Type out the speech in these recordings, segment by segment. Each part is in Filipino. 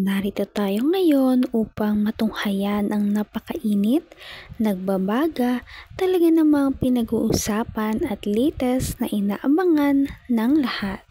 Narito tayo ngayon upang matunghayan ang napakainit, nagbabaga, talaga namang pinag-uusapan at latest na inaabangan ng lahat.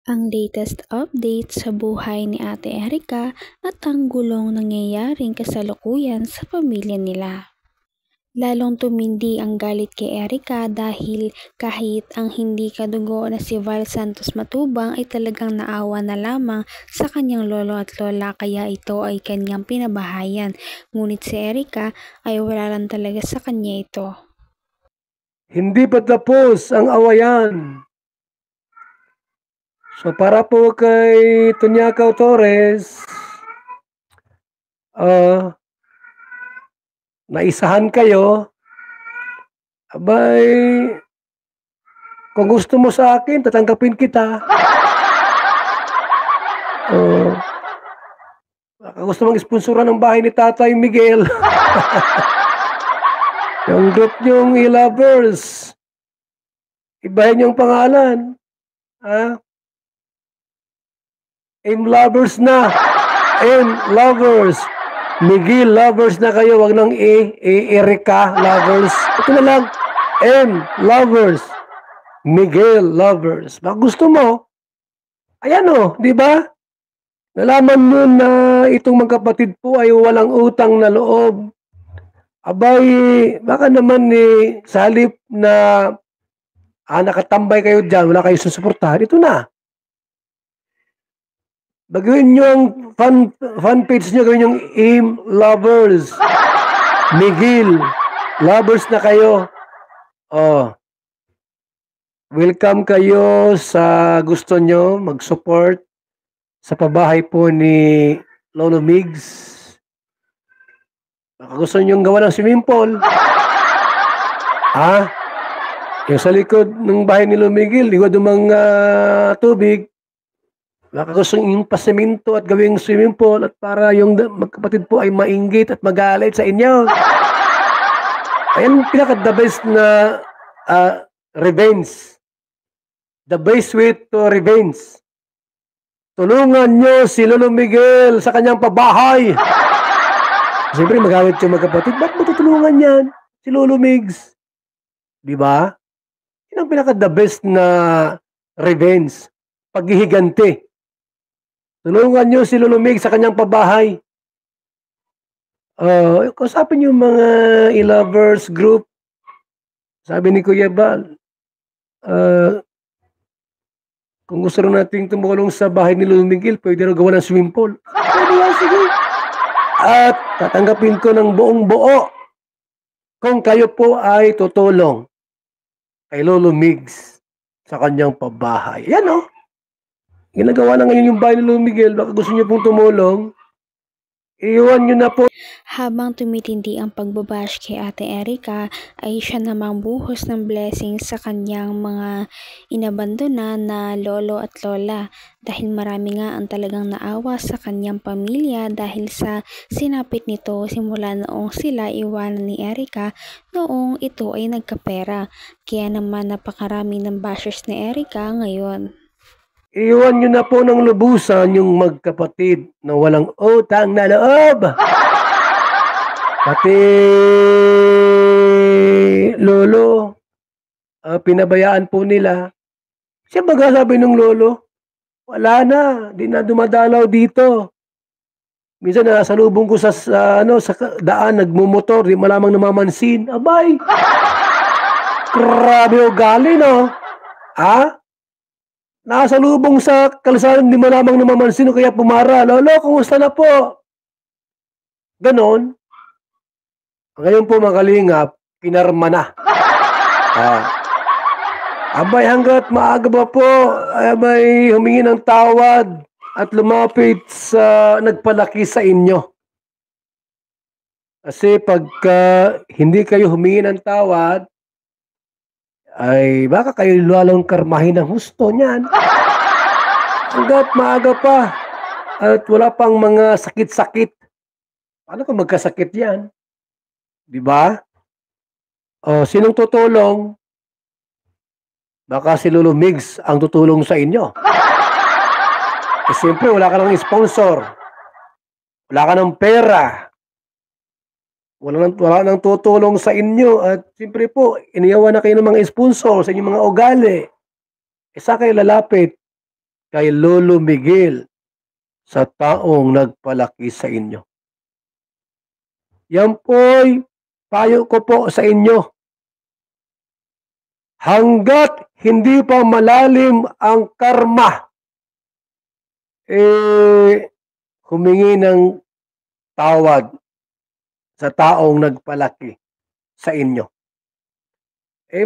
Ang latest update sa buhay ni Ate Erika at ang gulong nangyayaring kasalukuyan sa pamilya nila. Lalong tumindi ang galit kay Erika dahil kahit ang hindi kadugo na si Val Santos Matubang ay talagang naawa na lamang sa kanyang lolo at lola kaya ito ay kanyang pinabahayan. Ngunit si Erika ay wala lang talaga sa kanya ito. Hindi pa tapos ang awayan. So para po kay Tunyakaw Torres, naisahan kayo, abay, kung gusto mo sa akin, tatanggapin kita. Gusto mong sponsoran ng bahay ni Tatay Miguel. Yung group niyong E-Lovers, ibahin yung pangalan. M-Lovers na. M-Lovers. Miguel Lovers na kayo, wag nang Erika Lovers. Ito na lang, M-Lovers. Miguel Lovers. Baka gusto mo, ayan o, di ba? Nalaman mo na itong magkapatid po ay walang utang na loob. Abay, baka naman sa halip na nakatambay kayo dyan, wala kayo susuportahan, ito na. Bagawin nyo ang fan page nyo, gawin yung M-Lovers. Miguel Lovers na kayo. Welcome kayo sa gusto nyo mag-support sa pabahay po ni Lolo Migs. Baka gusto nyo gawa ng swimming pool. Yung sa likod ng bahay ni Lolo Miguel, liwad ng mga tubig. Baka gusto yung pasemento at gawing swimming pool at para yung magkapatid po ay mainggit at magalit sa inyo. Ayan pinaka-the best na revenge. The best way to revenge. Tulungan nyo si Lolo Miguel sa kanyang pabahay. Siyempre magawit yung magkapatid. Ba't mo tutulungan yan? Si Lolo Migs. Diba? Yan ang pinaka-the best na revenge. Paghihiganti. Tulungan nyo si Lolo Migs sa kanyang pabahay. Kusapin yung mga E-Lovers group. Sabi ni Kuya Bal, kung gusto rin natin tumulong sa bahay ni Lolo Miguel, pwede rin gawa ng swimming pool. Pwede yan, sige. At tatanggapin ko ng buong buo kung kayo po ay tutulong kay Lolo Migs sa kanyang pabahay. Yan o. Ginagawa na ngayon yung bahay ni Lolo Miguel. Baka gusto niyo pong tumulong, iwan nyo na po. Habang tumitindi ang pagbabash kay Ate Erika, ay siya namang buhos ng blessings sa kanyang mga inabandona na lolo at lola dahil marami nga ang talagang naawa sa kanyang pamilya dahil sa sinapit nito simula noong sila iwanan ni Erika noong ito ay nagkapera. Kaya naman napakarami ng bashers ni Erika ngayon. Iwan nyo na po ng lubusan yung magkapatid na walang utang na loob. Pati lolo, pinabayaan po nila. Siya baga sabi ng lolo, wala na, di na dumadalaw dito. Minsan nasalubong ko sa daan, nagmumotor, di malamang namamansin. Abay! Grabe ugali, no? Nakasalubong sa kalsada, di malamang namamansin, kaya pumara. Lolo, kumusta na po? Ganon. Ngayon po mga kalingap, pinarma na. Abay hanggat maaga ba po, abay humingi ng tawad at lumapit sa nagpalaki sa inyo. Kasi pagka hindi kayo humingi ng tawad, ay baka kayo lalong karmahin ng husto niyan. Hanggat maaga pa at wala pang mga sakit-sakit. Paano kung magkasakit yan? Diba? Sinong tutulong? Baka si Lolo Migs ang tutulong sa inyo. Siyempre, wala ka nang sponsor. wala ka ng pera, wala nang tutulong sa inyo at siyempre po, iniyawan na kayo ng mga sponsor sa inyong mga ugali. Isa kayo lalapit kay Lolo Miguel sa taong nagpalaki sa inyo. Yan po'y payo ko po sa inyo. Hanggat hindi pa malalim ang karma, humingi ng tawad sa taong nagpalaki sa inyo.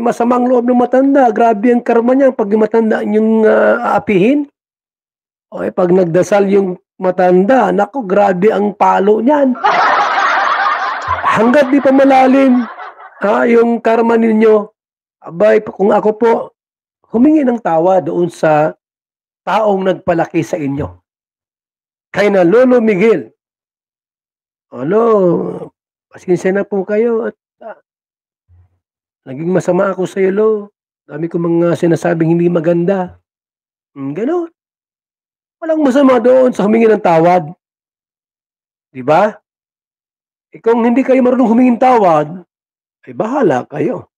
Masamang loob ng matanda. Grabe ang karma niya. Pag yung matanda yung aapihin, pag nagdasal yung matanda, naku, grabe ang palo niyan. Hanggat di pa malalim yung karma ninyo, abay, kung ako po, humingi ng tawa doon sa taong nagpalaki sa inyo. Kay na Lolo Miguel. Pasensya na po kayo at naging masama ako sa iyo, Lo. Dami ko mga sinasabing hindi maganda. Ganon. Walang masama doon sa humingi ng tawad. Diba? Kung hindi kayo marunong humingi ng tawad, ay bahala kayo.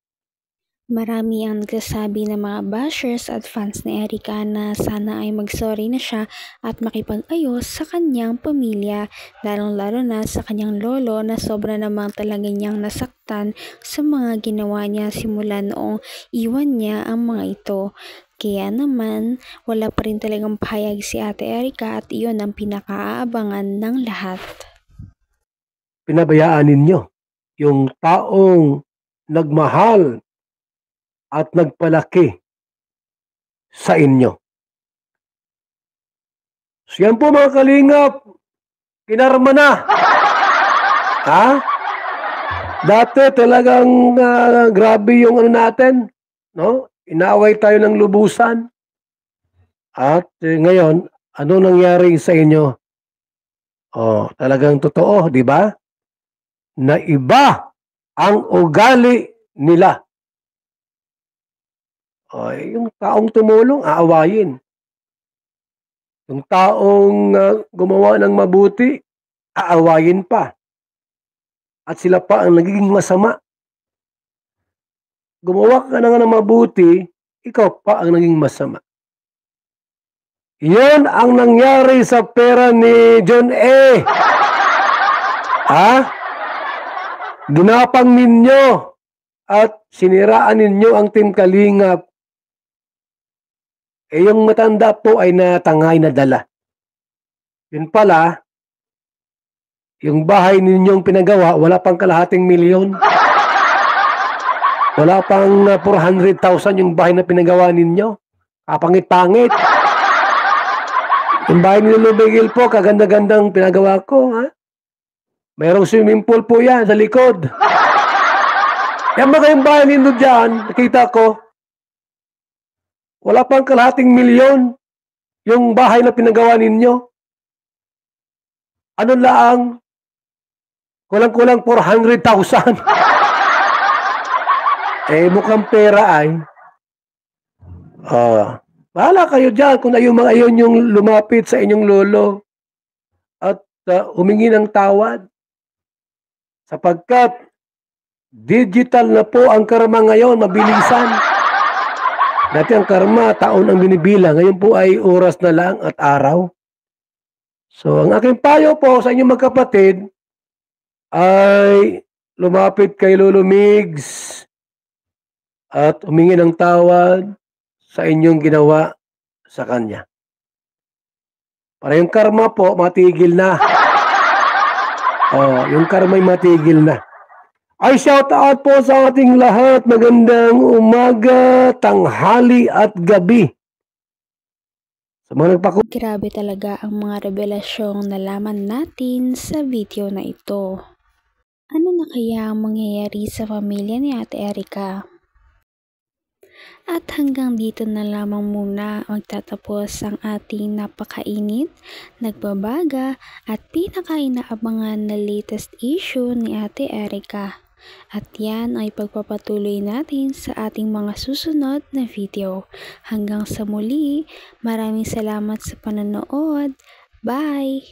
Marami ang nagsasabi ng mga bashers at fans ni Erica na sana ay mag-sorry na siya at makipag-ayos sa kanyang pamilya, lalong-lalo na sa kanyang lolo na sobra namang talaga niyang nasaktan sa mga ginawa niya simula noong iwan niya ang mga ito. Kaya naman, wala pa rin talagang pahayag si Ate Erica at iyon ang pinakaaabangan ng lahat. Pinabayaan ninyo yung taong nagmahal at nagpalaki sa inyo. So yan po mga kalingap, kinarma na. Dati talagang grabe yung natin, no? Inaway tayo ng lubusan. At ngayon, ano nangyari sa inyo? Talagang totoo, di ba? Na iba ang ugali nila. Yung taong tumulong, aawayin. Yung taong gumawa ng mabuti, aawayin pa. At sila pa ang nagiging masama. Gumawa ka na nga ng mabuti, ikaw pa ang naging masama. Yan ang nangyari sa pera ni John A. Ginapang ninyo at siniraan ninyo ang Team Kalingap. Yung matanda po ay natangay na dala. Yun pala, yung bahay ninyong pinagawa, wala pang kalahating milyon. Wala pang 400,000 yung bahay na pinagawa ninyo. Kapangit-pangit. Yung bahay ni Lolo Miguel po, kaganda-gandang pinagawa ko. Mayroong swimming pool po yan sa likod. Yan ba kayong bahay ninyo dyan, nakita ko, wala pang kalahating milyon yung bahay na pinagawa ninyo. Ano lang, kulang-kulang 400,000. Mukhang pera ay. Bahala kayo dyan kung ayun yung lumapit sa inyong lolo at humingi ng tawad. Sapagkat digital na po ang karma ngayon, mabilisan. Dati ang karma, taon ang binibilang. Ngayon po ay oras na lang at araw. So, ang aking payo po sa inyong magkapatid ay lumapit kay Lolo Migs at humingi ng tawad sa inyong ginawa sa kanya. Para yung karma po, matigil na. Yung karma ay matigil na. Ay shout out po sa ating lahat. Magandang umaga, tanghali at gabi. Sa mga Grabe talaga ang mga revelasyong nalaman natin sa video na ito. Ano na kaya ang mangyayari sa pamilya ni Ate Erica? At hanggang dito na lamang muna magtatapos ang ating napakainit, nagbabaga at pinakainaabangan na latest issue ni Ate Erica. At yan ay pagpapatuloy natin sa ating mga susunod na video. Hanggang sa muli, maraming salamat sa panonood. Bye!